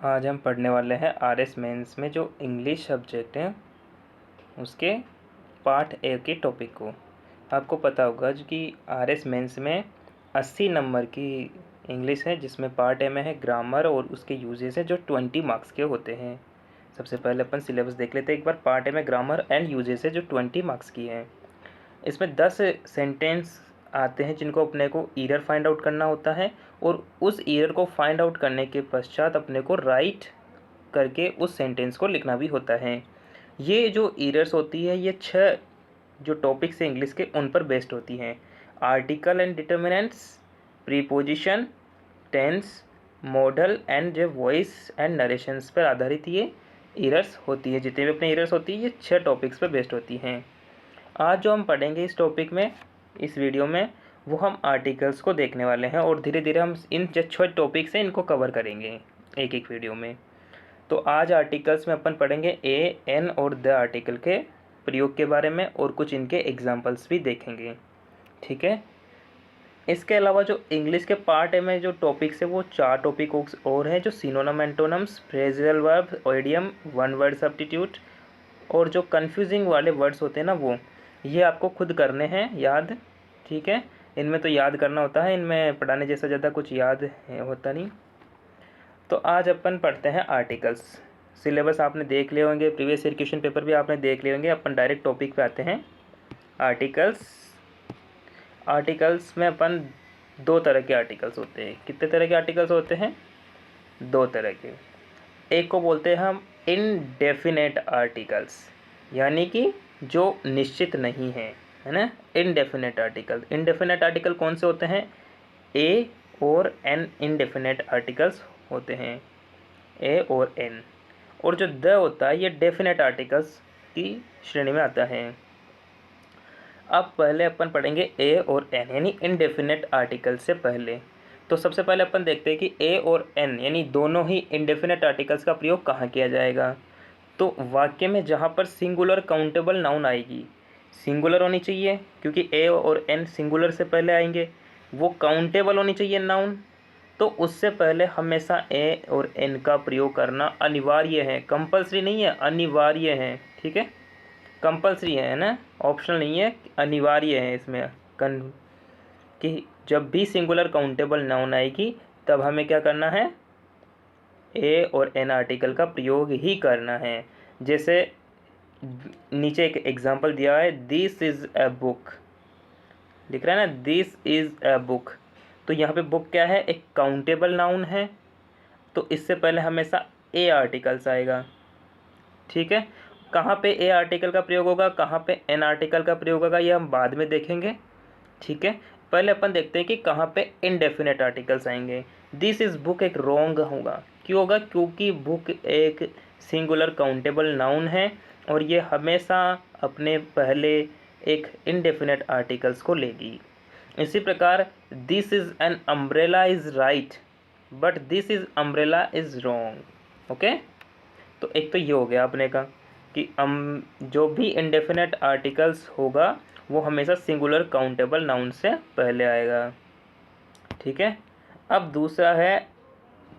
आज हम पढ़ने वाले हैं आरएस मेंस में जो इंग्लिश सब्जेक्ट है उसके पार्ट ए के टॉपिक को। आपको पता होगा जो कि आरएस मेंस में 80 नंबर की इंग्लिश है, जिसमें पार्ट ए में है ग्रामर और उसके यूजेस है जो 20 मार्क्स के होते हैं। सबसे पहले अपन सिलेबस देख लेते हैं एक बार। पार्ट ए में ग्रामर एंड यूजेस है जो 20 मार्क्स की है। इसमें 10 सेंटेंस आते हैं जिनको अपने को ईरर फाइंड आउट करना होता है, और उस ईरर को फाइंड आउट करने के पश्चात अपने को राइट करके उस सेंटेंस को लिखना भी होता है। ये जो ईरर्स होती है ये 6 जो टॉपिक्स है इंग्लिश के उन पर बेस्ड होती हैं। Article and determinants, preposition, tense, modal and जो वॉइस एंड नरेशंस पर आधारित ये ईरर्स होती है। जितने भी अपने ईरर्स होती है ये 6 टॉपिक्स पर बेस्ड होती हैं। आज जो हम पढ़ेंगे इस टॉपिक में, इस वीडियो में, वो हम आर्टिकल्स को देखने वाले हैं, और धीरे धीरे हम इन जो 6 टॉपिक्स हैं इनको कवर करेंगे एक एक वीडियो में। तो आज आर्टिकल्स में अपन पढ़ेंगे ए, एन और द आर्टिकल के प्रयोग के बारे में, और कुछ इनके एग्जांपल्स भी देखेंगे। ठीक है। इसके अलावा जो इंग्लिश के पार्ट ए में जो टॉपिक्स है वो 4 टॉपिक और हैं, जो synonym, antonyms, phrasal verb, idiom, one word substitute, और जो कंफ्यूजिंग वाले वर्ड्स होते हैं ना वो ये आपको खुद करने हैं याद। ठीक है। इनमें तो याद करना होता है, इनमें पढ़ाने जैसा ज़्यादा कुछ याद होता नहीं। तो आज अपन पढ़ते हैं आर्टिकल्स। सिलेबस आपने देख लिए होंगे, प्रीवियस ईयर क्वेश्चन पेपर भी आपने देख लिए होंगे। अपन डायरेक्ट टॉपिक पे आते हैं। आर्टिकल्स में अपन 2 तरह के आर्टिकल्स होते हैं। कितने तरह के आर्टिकल्स होते हैं? 2 तरह के। एक को बोलते हैं हम इनडेफिनेट आर्टिकल्स, यानी कि जो निश्चित नहीं है ना। इनडेफिनेट आर्टिकल कौन से होते हैं? ए और एन इनडेफिनेट आर्टिकल्स होते हैं, ए और एन। और जो द होता है ये डेफिनेट आर्टिकल्स की श्रेणी में आता है। अब पहले अपन पढ़ेंगे ए और एन, यानी इनडेफिनेट आर्टिकल से पहले। तो सबसे पहले अपन देखते हैं कि ए और एन यानी दोनों ही इनडेफिनेट आर्टिकल्स का प्रयोग कहाँ किया जाएगा। तो वाक्य में जहाँ पर सिंगुलर काउंटेबल नाउन आएगी, सिंगुलर होनी चाहिए क्योंकि ए और एन सिंगुलर से पहले आएंगे। वो काउंटेबल होनी चाहिए नाउन, तो उससे पहले हमेशा ए और एन का प्रयोग करना अनिवार्य है, कंपल्सरी नहीं है, अनिवार्य है। ठीक है। कंपल्सरी है ना, ऑप्शनल नहीं है, अनिवार्य है इसमें कि जब भी सिंगुलर काउंटेबल नाउन आएगी तब हमें क्या करना है? ए और एन आर्टिकल का प्रयोग ही करना है। जैसे नीचे एक एग्जांपल दिया है, दिस इज़ अ बुक, दिख रहा है ना, दिस इज़ अ बुक। तो यहाँ पे बुक क्या है? एक काउंटेबल नाउन है, तो इससे पहले हमेशा ए आर्टिकल्स आएगा। ठीक है। कहाँ पे ए आर्टिकल का प्रयोग होगा, कहाँ पे एन आर्टिकल का प्रयोग होगा, ये हम बाद में देखेंगे। ठीक है। पहले अपन देखते हैं कि कहाँ पे इनडेफिनेट आर्टिकल्स आएंगे। दिस इज़ बुक एक रॉन्ग होगा। क्यों होगा? क्योंकि बुक एक सिंगुलर काउंटेबल नाउन है और ये हमेशा अपने पहले एक इनडेफिनेट आर्टिकल्स को लेगी। इसी प्रकार this is an umbrella is right, but this is umbrella is wrong. Okay. तो एक तो ये हो गया अपने का कि जो भी इनडेफिनेट आर्टिकल्स होगा वो हमेशा सिंगुलर काउंटेबल नाउन से पहले आएगा। ठीक है। अब दूसरा है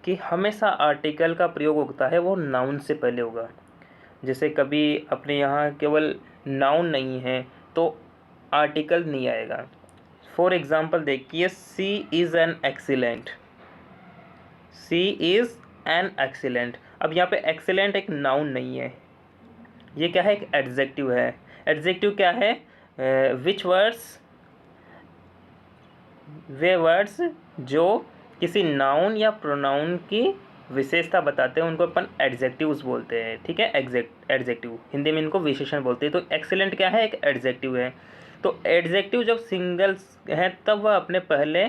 कि हमेशा आर्टिकल का प्रयोग होता है वो नाउन से पहले होगा। जैसे कभी अपने यहाँ केवल नाउन नहीं है तो आर्टिकल नहीं आएगा। फॉर एग्जांपल देखिए, C is an excellent, C is an excellent. अब यहाँ पे एक्सीलेंट एक नाउन नहीं है, ये क्या है? एक एडजेक्टिव है। एडजेक्टिव क्या है? विच वर्ड्स, वे वर्ड्स जो किसी नाउन या प्रोनाउन की विशेषता बताते हैं उनको अपन एडजेक्टिव्स बोलते हैं। ठीक है। एडजेक्टिव हिंदी में इनको विशेषण बोलते हैं। तो एक्सीलेंट क्या है? एक एडजेक्टिव है। तो एडजेक्टिव जब सिंगल्स है तब वह अपने पहले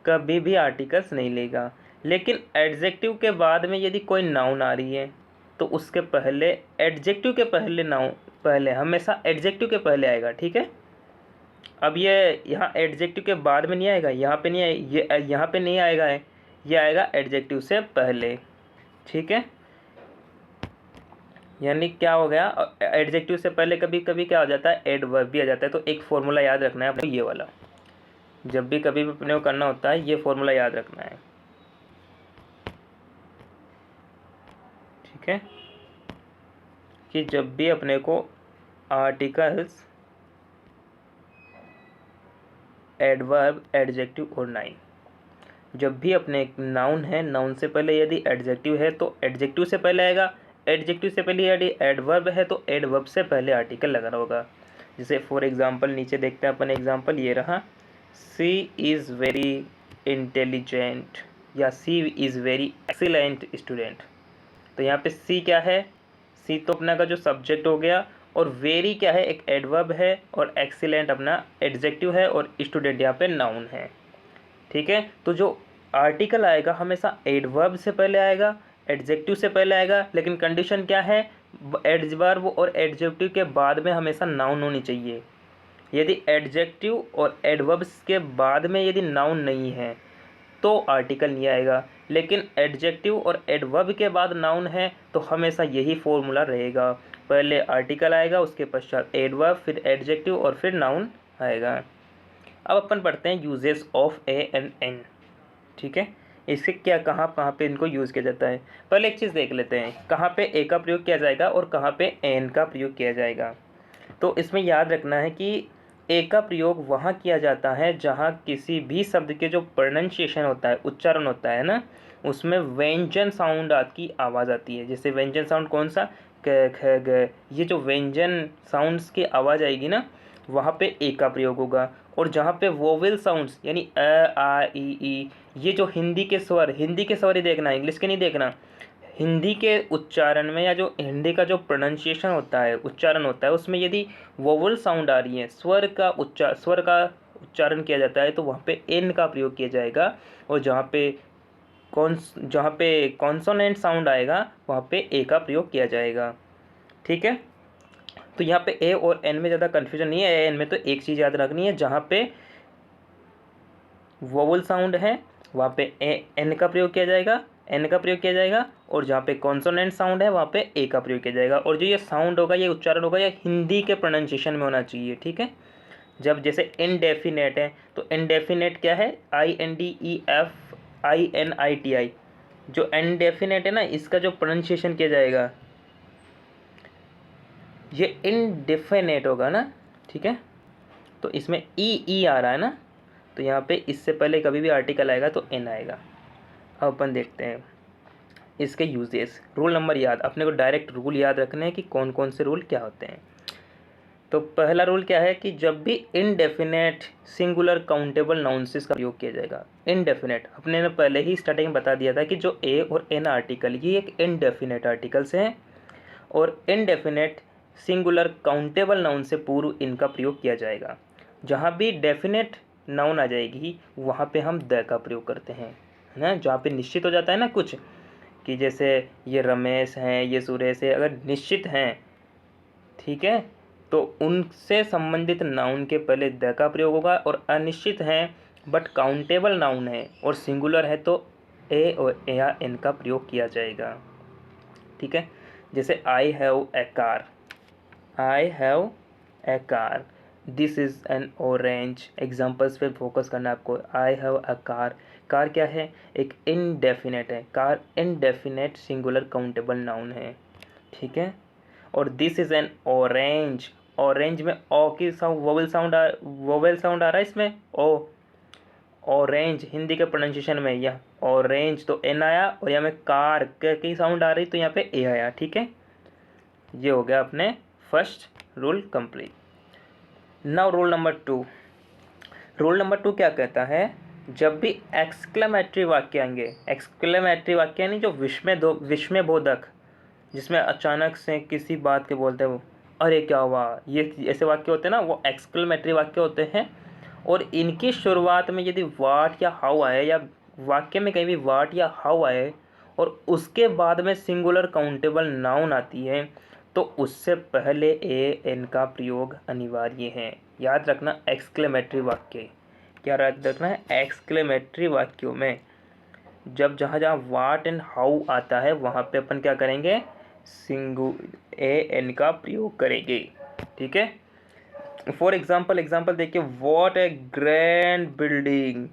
कभी भी आर्टिकल्स नहीं लेगा, लेकिन एडजेक्टिव के बाद में यदि कोई नाउन आ रही है तो उसके पहले एडजेक्टिव के पहले नाउन, पहले हमेशा एडजेक्टिव के पहले आएगा। ठीक है। अब ये यहाँ एडजेक्टिव के बाद में नहीं आएगा, यहाँ पे नहीं ये यहाँ पे नहीं आएगा है, ये आएगा एडजेक्टिव से पहले। ठीक है। यानी क्या हो गया? एडजेक्टिव से पहले कभी कभी क्या हो जाता है? एडवर्ब भी आ जाता है। तो एक फॉर्मूला याद रखना है अपने, ये वाला, जब भी कभी भी अपने को करना होता है ये फॉर्मूला याद रखना है। है कि जब भी अपने को आर्टिकल्स, एडवर्ब, एडजेक्टिव और नाउन, जब भी अपने नाउन है, नाउन से पहले यदि एडजेक्टिव है तो एडजेक्टिव से पहले आएगा, एडजेक्टिव से पहले यदि एडवर्ब है तो एडवर्ब से पहले आर्टिकल लगाना होगा। जैसे फॉर एग्जांपल नीचे देखते हैं अपन एग्जांपल, ये रहा, सी इज़ वेरी इंटेलिजेंट या सी इज़ वेरी एक्सीलेंट स्टूडेंट। तो यहाँ पे सी क्या है, सी तो अपना का जो सब्जेक्ट हो गया, और वेरी क्या है, एक एडवर्ब है, और एक्सीलेंट अपना एडजेक्टिव है, और स्टूडेंट यहाँ पे नाउन है। ठीक है, तो जो आर्टिकल आएगा हमेशा एडवर्ब से पहले आएगा, एडजेक्टिव से पहले आएगा, लेकिन कंडीशन क्या है, एडवर्ब और एडजेक्टिव के बाद में हमेशा नाउन होनी चाहिए। यदि एडजेक्टिव और एडवर्ब्स के बाद में यदि नाउन नहीं है तो आर्टिकल नहीं आएगा, लेकिन एडजेक्टिव और एडवर्ब के बाद नाउन है तो हमेशा यही फॉर्मूला रहेगा, पहले आर्टिकल आएगा, उसके पश्चात एडवर्ब, फिर एडजेक्टिव और फिर नाउन आएगा। अब अपन पढ़ते हैं uses of A and an. ठीक है, इसके क्या कहाँ कहाँ पे इनको यूज़ किया जाता है। पहले एक चीज़ देख लेते हैं, कहाँ पे ए का प्रयोग किया जाएगा और कहाँ पे एन का प्रयोग किया जाएगा। तो इसमें याद रखना है कि ए का प्रयोग वहाँ किया जाता है जहाँ किसी भी शब्द के जो प्रोनाउंसिएशन होता है, उच्चारण होता है ना, उसमें व्यंजन साउंड की आवाज़ आती है। जैसे व्यंजन साउंड कौन सा, क ख ग, ये जो व्यंजन साउंड्स की आवाज़ आएगी ना, वहाँ पे ए का प्रयोग होगा। और जहाँ पे वोवेल साउंड्स यानी अ आ ई, ये जो हिंदी के स्वर ही देखना, इंग्लिश के नहीं देखना, हिंदी के उच्चारण में या जो हिंदी का जो प्रोनाउंसिएशन होता है, उच्चारण होता है, उसमें यदि वोवल साउंड आ रही है, स्वर का उच्चारण किया जाता है, तो वहाँ पे एन का प्रयोग किया जाएगा। और जहाँ पे कॉन्सोनेंट साउंड आएगा वहाँ पे ए का प्रयोग किया जाएगा। ठीक है, तो यहाँ पे ए और एन में ज़्यादा कन्फ्यूजन नहीं है। एन में तो एक चीज़ याद रखनी है, जहाँ पे वोवल साउंड है वहाँ पे एन का प्रयोग किया जाएगा, और जहाँ पे कॉन्सोनेंट साउंड है वहाँ पे ए का प्रयोग किया जाएगा। और जो ये साउंड होगा, ये उच्चारण होगा, ये हिंदी के प्रोनाउंसिएशन में होना चाहिए। ठीक है, जब जैसे इनडेफिनेट है तो इनडेफिनेट क्या है, INDEFINITI, जो इनडेफिनेट है ना, इसका जो प्रोनाउंसिएशन किया जाएगा ये इनडेफिनेट होगा ना। ठीक है, तो इसमें ई आ रहा है ना, तो यहाँ पे इससे पहले कभी भी आर्टिकल आएगा तो एन आएगा। अब अपन देखते हैं इसके यूजेस। रूल नंबर याद, अपने को डायरेक्ट रूल याद रखने हैं कि कौन कौन से रूल क्या होते हैं। तो पहला रूल क्या है कि जब भी इनडेफिनेट सिंगुलर काउंटेबल नाउंसेस का प्रयोग किया जाएगा। इनडेफिनेट अपने ने पहले ही स्टार्टिंग में बता दिया था कि जो ए और एन आर्टिकल ये एक इनडेफिनेट आर्टिकल्स हैं, और इनडेफिनेट सिंगुलर काउंटेबल नाउन से पूर्व इनका प्रयोग किया जाएगा। जहाँ भी डेफिनेट नाउन आ जाएगी वहाँ पे हम द का प्रयोग करते हैं, है ना। जहाँ पे निश्चित हो जाता है ना कुछ, कि जैसे ये रमेश हैं, ये सुरेश है, अगर निश्चित हैं, ठीक है, तो उनसे संबंधित नाउन के पहले द का प्रयोग होगा। और अनिश्चित हैं बट काउंटेबल नाउन है और सिंगुलर है तो ए और या एन का प्रयोग किया जाएगा। ठीक है, जैसे I have a car, this is an orange. Examples पे फोकस करना आपको। आई हैव अ कार, कार क्या है, एक इनडेफिनेट है, car indefinite singular countable noun है। ठीक है, और this is an orange, orange में ओ की साउंड, वोवेल साउंड आ रहा है इसमें, ओ, ऑरेंज हिंदी के प्रोनाउंसिएशन में यह ऑरेंज तो एन आया, और यहाँ में कार की साउंड आ रही तो यहाँ पे ए आया। ठीक है, ये हो गया अपने first rule complete. Now rule number two. Rule number two क्या कहता है, जब भी एक्सक्लेमेटरी वाक्य आएंगे, एक्सक्लेमेटरी वाक्य यानी जो विस्मयबोधक, जिसमें अचानक से किसी बात के बोलते हैं वो, अरे क्या हुआ, ये ऐसे वाक्य होते हैं ना, वो एक्सक्लेमेटरी वाक्य होते हैं। और इनकी शुरुआत में यदि वाट या हाउ आए, या वाक्य में कहीं भी वाट या हाउ आए, और उसके बाद में सिंगुलर काउंटेबल नाउन आती है, तो उससे पहले ए एन का प्रयोग अनिवार्य है। याद रखना एक्सक्लेमेटरी वाक्य, क्या याद रखना है, एक्सक्लेमेटरी वाक्यों में जब जहाँ जहाँ वाट एंड हाउ आता है वहाँ पे अपन क्या करेंगे, ए एन का प्रयोग करेंगे। ठीक है, फॉर एग्जाम्पल देखिए, वॉट ए ग्रैंड बिल्डिंग,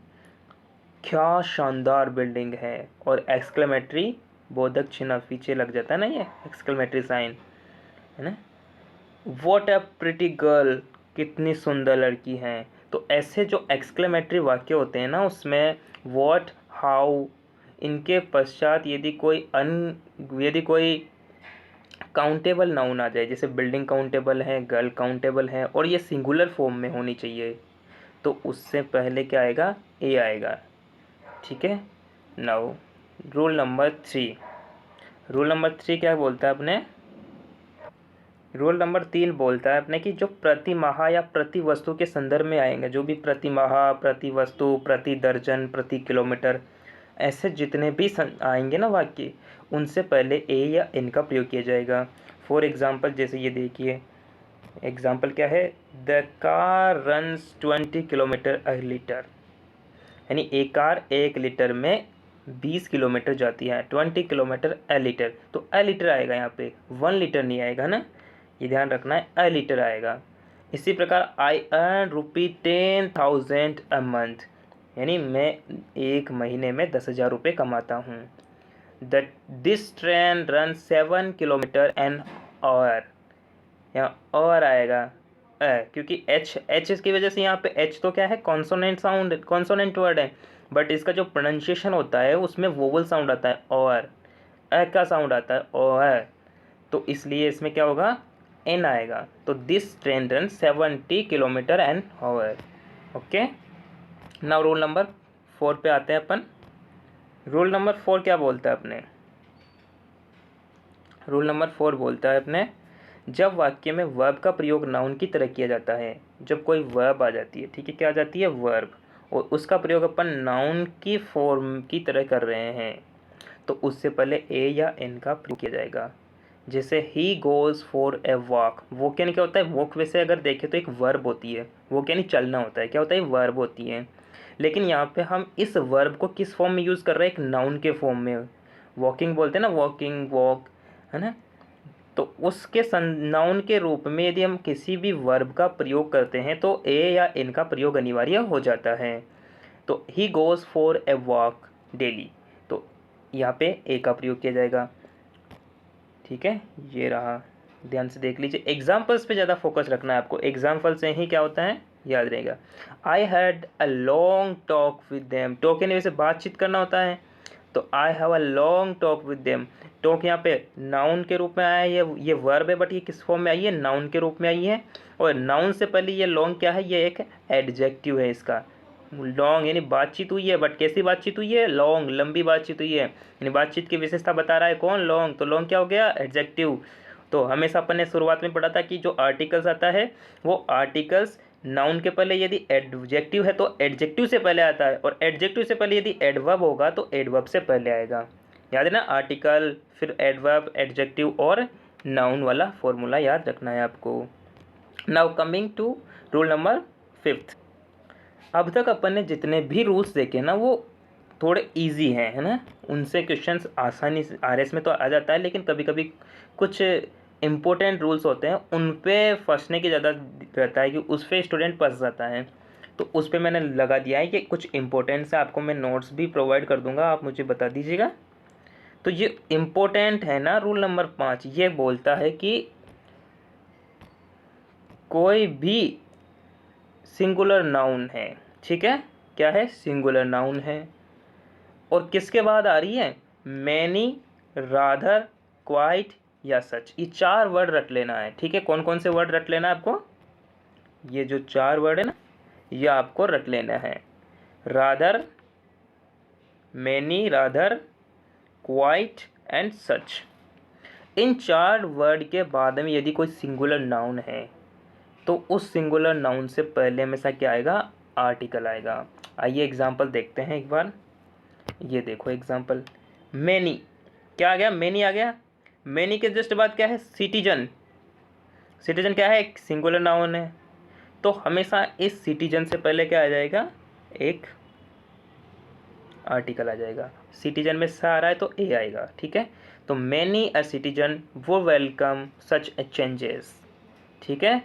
क्या शानदार बिल्डिंग है, और एक्सक्लेमेटरी बोधक चिन्ह पीछे लग जाता है ना, ये एक्सक्लेमेटरी साइन है ना। वॉट अ प्रिटी गर्ल, कितनी सुंदर लड़की है। तो ऐसे जो एक्सक्लेमेटरी वाक्य होते हैं ना, उसमें वॉट, हाउ, इनके पश्चात यदि कोई काउंटेबल नाउन आ जाए, जैसे बिल्डिंग काउंटेबल है, गर्ल काउंटेबल है, और ये सिंगुलर फॉर्म में होनी चाहिए, तो उससे पहले क्या आएगा, ए आएगा। ठीक है। Now rule number 3। Rule number 3 क्या बोलता है अपने, रूल नंबर 3 बोलता है अपने कि जो प्रति माह या प्रति वस्तु के संदर्भ में आएंगे, जो भी प्रति माह, प्रति वस्तु, प्रति दर्जन, प्रति किलोमीटर, ऐसे जितने भी आएंगे ना वाक्य, उनसे पहले ए या इन का प्रयोग किया जाएगा। फॉर एग्जाम्पल, जैसे ये देखिए, एग्जाम्पल क्या है, the car runs 20 kilometre a litre, यानी एक कार 1 लीटर में 20 किलोमीटर जाती है, 20 किलोमीटर अ लीटर, तो अ लीटर आएगा यहाँ पे, 1 लीटर नहीं आएगा ना, ये ध्यान रखना है, अ लीटर आएगा। इसी प्रकार आई अर्न ₹10,000 अ मंथ, यानी मैं एक महीने में 10,000 रुपये कमाता हूँ। This train run 7 kilometre an hour, यहाँ और आएगा क्योंकि एच की वजह से यहाँ पे एच तो क्या है, कॉन्सोनेंट साउंड, कॉन्सोनेंट वर्ड है, बट इसका जो प्रोनाउंसिएशन होता है उसमें वोवल साउंड आता है, और का साउंड आता है, और तो इसलिए इसमें क्या होगा, एन आएगा। तो this train run 70 kilometre an hour. Okay. Now rule number 4 पे आते हैं अपन। रूल नंबर 4 क्या बोलता है अपने, रूल नंबर 4 बोलता है अपने, जब वाक्य में वर्ब का प्रयोग नाउन की तरह किया जाता है, जब कोई वर्ब आ जाती है, ठीक है, क्या आ जाती है, वर्ब, और उसका प्रयोग अपन नाउन की फॉर्म की तरह कर रहे हैं, तो उससे पहले ए या एन का प्रयोग किया जाएगा। जैसे he goes for a walk, walk यानी क्या होता है, वॉक वैसे अगर देखें तो एक वर्ब होती है, वॉक यानी चलना होता है, क्या होता है, वर्ब होती है, लेकिन यहाँ पे हम इस वर्ब को किस फॉर्म में यूज़ कर रहे हैं, एक नाउन के फॉर्म में, वॉकिंग बोलते हैं ना, वॉकिंग, वॉक, है ना। तो उसके नाउन के रूप में यदि हम किसी भी वर्ब का प्रयोग करते हैं तो ए या इन का प्रयोग अनिवार्य हो जाता है। तो he goes for a walk daily, तो यहाँ पे ए का प्रयोग किया जाएगा। ठीक है, ये रहा, ध्यान से देख लीजिए। एग्जाम्पल्स पे ज़्यादा फोकस रखना है आपको, एग्जाम्पल से ही क्या होता है याद रहेगा। I had a long talk with them, talk यानी वैसे बातचीत करना होता है, तो आई have a long talk with them, talk यहाँ पे नाउन के रूप में आया है, ये वर्ब है, बट ये किस फॉर्म में आई है, नाउन के रूप में आई है, और नाउन से पहले ये लॉन्ग क्या है, ये एक एडजेक्टिव है इसका। लॉन्ग यानी बातचीत हुई है, बट कैसी बातचीत हुई है, लॉन्ग, लंबी बातचीत हुई है, यानी बातचीत की विशेषता बता रहा है कौन, लॉन्ग, तो लॉन्ग क्या हो गया, एडजेक्टिव। तो हमेशा अपन ने शुरुआत में पढ़ा था कि जो आर्टिकल्स आता है वो आर्टिकल्स नाउन के पहले यदि एडजेक्टिव है तो एडजेक्टिव से पहले आता है, और एडजेक्टिव से पहले यदि एडवर्ब होगा तो एडवर्ब से पहले आएगा। याद है ना, आर्टिकल, फिर एडवर्ब, एडजेक्टिव और नाउन वाला फॉर्मूला याद रखना है आपको। Now coming to rule number 5। अब तक अपन ने जितने भी रूल्स देखे ना वो थोड़े इजी हैं, है ना, उनसे क्वेश्चंस आसानी से आरएस में तो आ जाता है, लेकिन कभी कभी कुछ इम्पोर्टेंट रूल्स होते हैं उन पे फंसने की ज़्यादा रहता है कि उस पर स्टूडेंट फंस जाता है, तो उस पर मैंने लगा दिया है कि कुछ इम्पोर्टेंट से आपको मैं नोट्स भी प्रोवाइड कर दूंगा, आप मुझे बता दीजिएगा। तो ये इम्पोर्टेंट है ना, रूल नंबर 5 ये बोलता है कि कोई भी सिंगुलर नाउन है, ठीक है, क्या है, सिंगुलर नाउन है, और किसके बाद आ रही है, मैनी, राधर, क्वाइट या सच, ये 4 वर्ड रट लेना है। ठीक है, कौन कौन से वर्ड रट लेना है आपको, ये जो 4 वर्ड है ना ये आपको रट लेना है, rather, many, rather, quiet and such. In 4 word के बाद में यदि कोई सिंगुलर नाउन है तो उस सिंगुलर नाउन से पहले हमेशा क्या आएगा, आर्टिकल आएगा। आइए एग्जाम्पल देखते हैं एक बार, ये देखो एग्जाम्पल, मैनी, क्या आ गया, मैनी आ गया, मैनी के जस्ट बाद क्या है, सिटीजन, सिटीजन क्या है, एक सिंगुलर नाउन है, तो हमेशा इस सिटीजन से पहले क्या आ जाएगा, एक आर्टिकल आ जाएगा। सिटीजन में सा आ रहा है तो ए आएगा। ठीक है, तो मैनी अ सिटीजन वो वेलकम सच ए चेंजेस। ठीक है,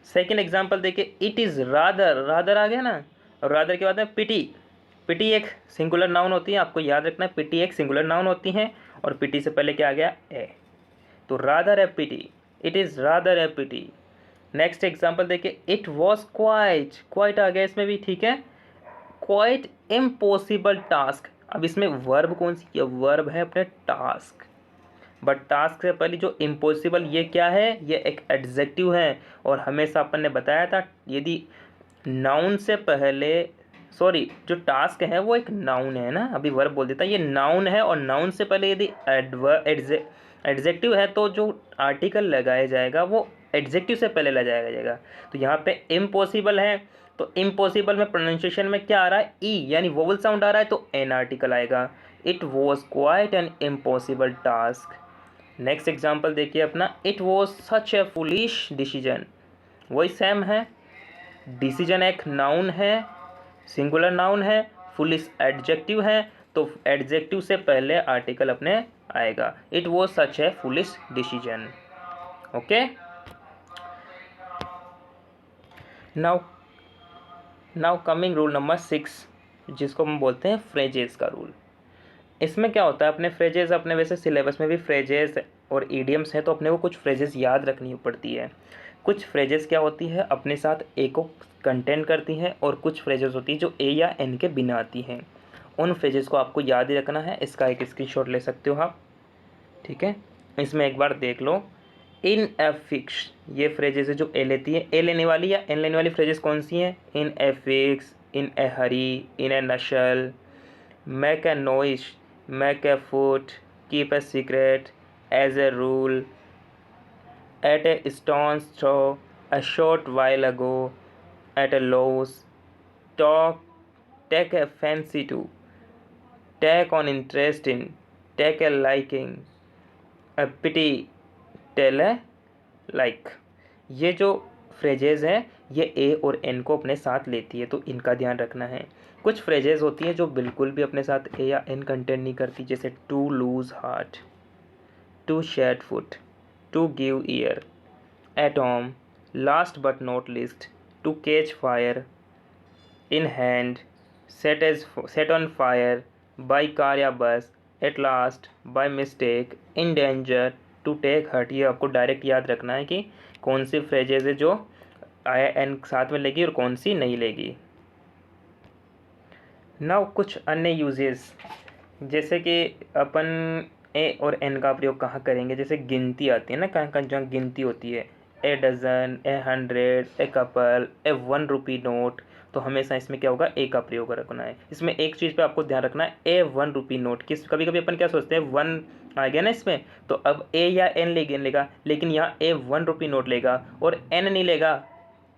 सेकेंड एग्जाम्पल देखिए, इट इज़ रादर, रादर आ गया ना, और रादर के बाद में पिटी, पिटी एक सिंगुलर नाउन होती है, आपको याद रखना है, पिटी एक सिंगुलर नाउन होती है, और पिटी से पहले क्या आ गया, ए, तो rather a pity, it is rather a pity. Next example देखिए, इट वॉज क्वाइट, क्वाइट आ गया इसमें भी, ठीक है। क्वाइट इम्पॉसिबल टास्क, अब इसमें वर्ब कौन सी है, वर्ब है अपने टास्क, बट टास्क से पहले जो इम्पॉसिबल ये क्या है, ये एक एडजेक्टिव है। और हमेशा अपन ने बताया था यदि नाउन से पहले, सॉरी जो टास्क है वो एक नाउन है ना, अभी वर्ब बोल देता, ये नाउन है और नाउन से पहले यदि एडजेक्टिव है तो जो आर्टिकल लगाया जाएगा वो एडजेक्टिव से पहले लगाया जाएगा। तो यहाँ पे इम्पॉसिबल है, तो इम्पॉसिबल में प्रोनाउंसिएशन में क्या आ रहा है, ई यानी वोवल साउंड आ रहा है, तो एन आर्टिकल आएगा। It was quite an impossible task. Next example देखिए अपना, it was such A foolish decision, वही सेम है, डिसीजन एक नाउन है, सिंगुलर नाउन है, फुलिश एडजेक्टिव है, तो एडजेक्टिव से पहले आर्टिकल अपने आएगा। It was such A foolish decision. Okay, now coming rule number 6, जिसको हम बोलते हैं फ्रेजेस का रूल। इसमें क्या होता है, अपने फ्रेजेस, अपने वैसे सिलेबस में भी फ्रेजेस और ईडियम्स हैं, तो अपने को कुछ फ्रेजेस याद रखनी पड़ती है। कुछ फ्रेजेस क्या होती है अपने साथ ए को कंटेन करती हैं, और कुछ फ्रेजेस होती है जो ए या एन के बिना आती हैं। उन फ्रेजेस को आपको याद ही रखना है, इसका एक स्क्रीनशॉट ले सकते हो आप, ठीक है। इसमें एक बार देख लो, इन ए फिक्स, ये फ्रेजेस है जो ए लेती है, ए लेने वाली या एन लेने वाली फ्रेजेस कौन सी हैं, in a fix, in a hurry, in a nutshell, make a noise, make a food, keep a secret, as a rule, at a stone's throw, a short while ago, at a loss, talk, take a fancy to, take on interest in, take a liking, a pity, tell a like। ये जो phrases हैं ये ए और N को अपने साथ लेती है, तो इनका ध्यान रखना है। कुछ फ्रेजेज होती हैं जो बिल्कुल भी अपने साथ ए या एन कंटेंट नहीं करती, जैसे to lose heart, to set foot, to give ear, atom, last but not least, to catch fire, in hand, set on fire, by car या bus, at last, by mistake, in danger, to take hurt। ये आपको direct याद रखना है कि कौन सी phrases है जो आई एन साथ में लेगी और कौन सी नहीं लेगी। नाउ कुछ अन्य यूजेस, जैसे कि अपन ए और एन का प्रयोग कहाँ करेंगे, जैसे गिनती आती है ना, कहाँ कहाँ जहाँ गिनती होती है, a dozen, a 100, a couple, a 1 rupee note, तो हमेशा इसमें क्या होगा, ए का प्रयोग रखना है। इसमें एक चीज़ पे आपको ध्यान रखना है, ए 1 रुपी नोट, किस कभी कभी अपन क्या सोचते हैं 1 आ गया ना इसमें, तो अब ए या एन लेगा, लेकिन यहाँ ए 1 रुपी नोट लेगा और एन नहीं लेगा।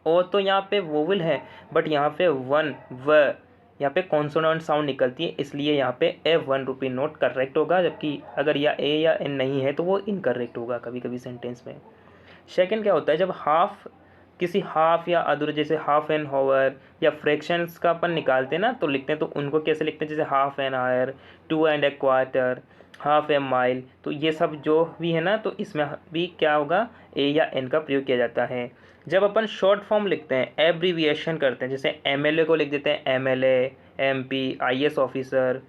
ओ तो यहाँ पे वोवल है, बट यहाँ पे वन व, यहाँ पे कॉन्सोनेंट साउंड निकलती है, इसलिए यहाँ पे ए 1 रुपी नोट करेक्ट होगा, जबकि अगर या ए या एन नहीं है तो वो इनकरेक्ट होगा कभी कभी सेंटेंस में। सेकंड क्या होता है, जब हाफ, किसी हाफ या अधूरे, जैसे हाफ एन हावर या फ्रैक्शंस का अपन निकालते हैं ना, तो लिखते हैं, तो उनको कैसे लिखते हैं, जैसे half an hour, 2 and A quarter, half A mile, तो ये सब जो भी है ना, तो इसमें भी क्या होगा, ए या एन का प्रयोग किया जाता है। जब अपन शॉर्ट फॉर्म लिखते हैं, एब्रीविएशन करते हैं, जैसे एमएलए को लिख देते हैं एमएलए, एमपी, आईएएस ऑफिसर,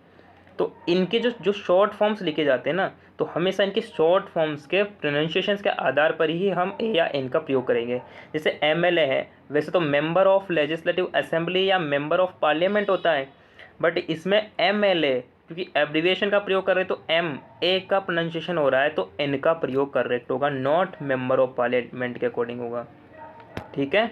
तो इनके जो शॉर्ट फॉर्म्स लिखे जाते हैं ना, तो हमेशा इनके शॉर्ट फॉर्म्स के प्रोनाउंसिएशंस के आधार पर ही हम ए या एन का प्रयोग करेंगे। जैसे एमएलए है, वैसे तो मेंबर ऑफ लेजिस्लेटिव असेंबली या मेंबर ऑफ पार्लियामेंट होता है, बट इसमें एमएलए क्योंकि एब्रीविएशन का प्रयोग कर रहे हैं, तो एम ए का प्रोनाउंसिएशन हो रहा है, तो एन का प्रयोग करेक्ट होगा, नॉट मेंबर ऑफ पार्लियामेंट के अकॉर्डिंग होगा, ठीक है।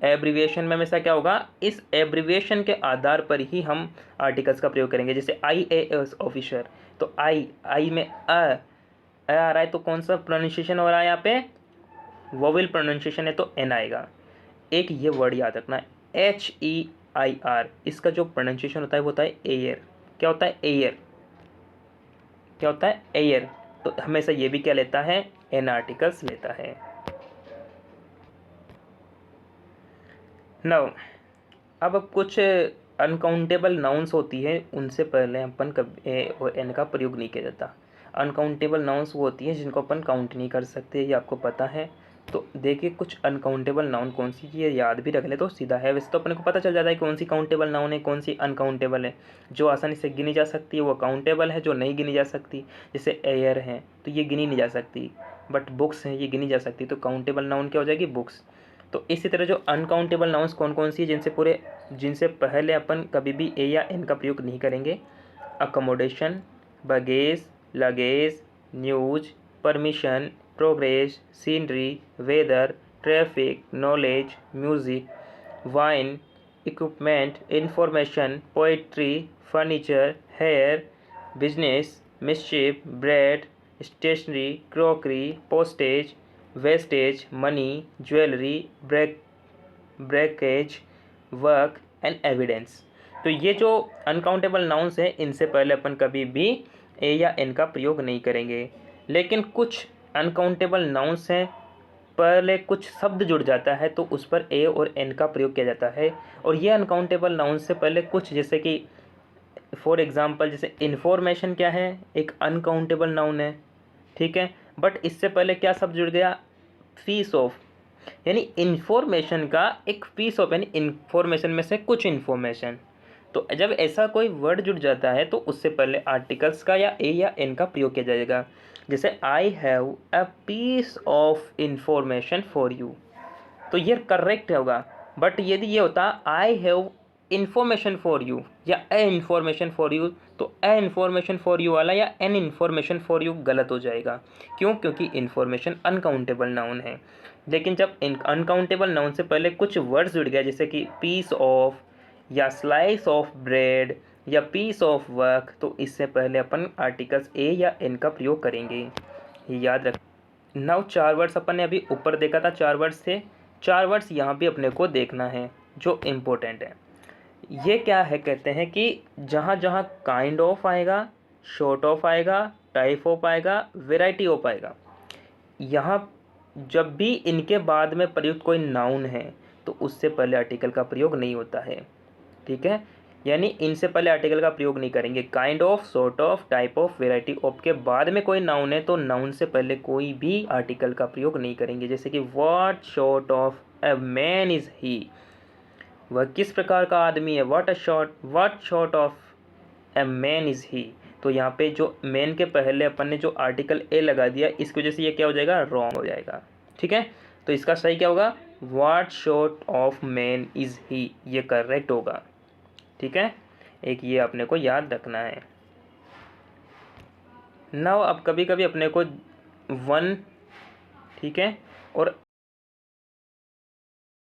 एब्रीविएशन में हमेशा क्या होगा, इस एब्रीविएशन के आधार पर ही हम आर्टिकल्स का प्रयोग करेंगे। जैसे IAS ऑफिसर, तो आई में आ रहा है, तो कौन सा प्रोनाउंसिएशन हो रहा है यहाँ पे, वोवेल प्रोनाउंसिएशन है, तो एन आएगा। एक ये वर्ड याद रखना है HEIR, इसका जो प्रोनाउंसिएशन होता है वो होता है एयर। क्या होता है, एयर, क्या होता है, एयर, तो हमेशा ये भी क्या लेता है, एन आर्टिकल्स लेता है। नाउ अब कुछ अनकाउंटेबल नाउन्स होती है, उनसे पहले अपन कभी ए और एन का प्रयोग नहीं किया जाता। अनकाउंटेबल नाउन्स वो होती हैं जिनको अपन काउंट नहीं कर सकते, ये आपको पता है, तो देखिए कुछ अनकाउंटेबल नाउन कौन सी ये याद भी रख ले तो सीधा है। वैसे तो अपने को पता चल जाता है कौन सी काउंटेबल नाउन है कौन सी अनकाउंटेबल है। जो आसानी से गिनी जा सकती है वो काउंटेबल है, जो नहीं गिनी जा सकती जैसे एयर है तो ये गिनी नहीं जा सकती, बट बुक्स हैं ये गिनी जा सकती, तो काउंटेबल नाउन क्या हो जाएगी, बुक्स। तो इसी तरह जो अनकाउंटेबल नाउन्स कौन कौन सी है जिनसे पहले अपन कभी भी ए या एन का प्रयोग नहीं करेंगे। Accommodation, baggage, luggage, news, permission, progress, scenery, weather, traffic, knowledge, music, wine, equipment, information, poetry, furniture, hair, business, mischief, bread, stationery, crockery, postage, wastage, money, jewellery, breakage, work and evidence. तो ये जो uncountable nouns हैं इनसे पहले अपन कभी भी ए या N का प्रयोग नहीं करेंगे। लेकिन कुछ अनकाउंटेबल नाउन्स हैं पहले कुछ शब्द जुड़ जाता है तो उस पर ए और एन का प्रयोग किया जाता है। और ये अनकाउंटेबल नाउन्स से पहले कुछ जैसे कि फॉर एग्जांपल जैसे इन्फॉर्मेशन क्या है, एक अनकाउंटेबल नाउन है, ठीक है, बट इससे पहले क्या शब्द जुड़ गया, फीस ऑफ, यानी इन्फॉर्मेशन का एक पीस ऑफ, यानी इन्फॉर्मेशन में से कुछ इन्फॉर्मेशन। तो जब ऐसा कोई वर्ड जुड़ जाता है तो उससे पहले आर्टिकल्स का या ए या एन का प्रयोग किया जाएगा। जैसे I have a piece of information for you, तो ये करेक्ट होगा। बट यदि ये होता I have information for you या ए इन्फॉर्मेशन फॉर यू, तो ए इन्फॉर्मेशन फॉर यू वाला या एन इन्फॉर्मेशन फॉर यू गलत हो जाएगा। क्यों? क्योंकि इन्फॉर्मेशन अनकाउंटेबल नाउन है। लेकिन जब अनकाउंटेबल नाउन से पहले कुछ वर्ड्स जुड़ गया जैसे कि पीस ऑफ या स्लाइस ऑफ ब्रेड या पीस ऑफ वर्क, तो इससे पहले अपन आर्टिकल्स ए या एन का प्रयोग करेंगे, ये याद रख। नाउ 4 वर्ड्स अपन ने अभी ऊपर देखा था, 4 वर्ड्स थे, 4 वर्ड्स यहाँ भी अपने को देखना है जो इम्पोर्टेंट है। ये क्या है, कहते हैं कि जहाँ जहाँ काइंड ऑफ आएगा, शॉर्ट ऑफ आएगा, टाइप ऑफ आएगा, वेराइटी ऑफ आएगा, यहाँ जब भी इनके बाद में प्रयुक्त कोई नाउन है तो उससे पहले आर्टिकल का प्रयोग नहीं होता है, ठीक है। यानी इनसे पहले आर्टिकल का प्रयोग नहीं करेंगे। Kind of, sort of, type of, variety of के बाद में कोई नाउन है तो नाउन से पहले कोई भी आर्टिकल का प्रयोग नहीं करेंगे। जैसे कि what sort of a man is he, वह किस प्रकार का आदमी है। What sort of a man is he, तो यहाँ पे जो मैन के पहले अपन ने जो आर्टिकल ए लगा दिया इसकी वजह से ये क्या हो जाएगा, रॉन्ग हो जाएगा, ठीक है। तो इसका सही क्या होगा, what sort of man is he, ये करेक्ट होगा, ठीक है। एक ये अपने को याद रखना है। नाउ अब कभी कभी अपने को वन, ठीक है, और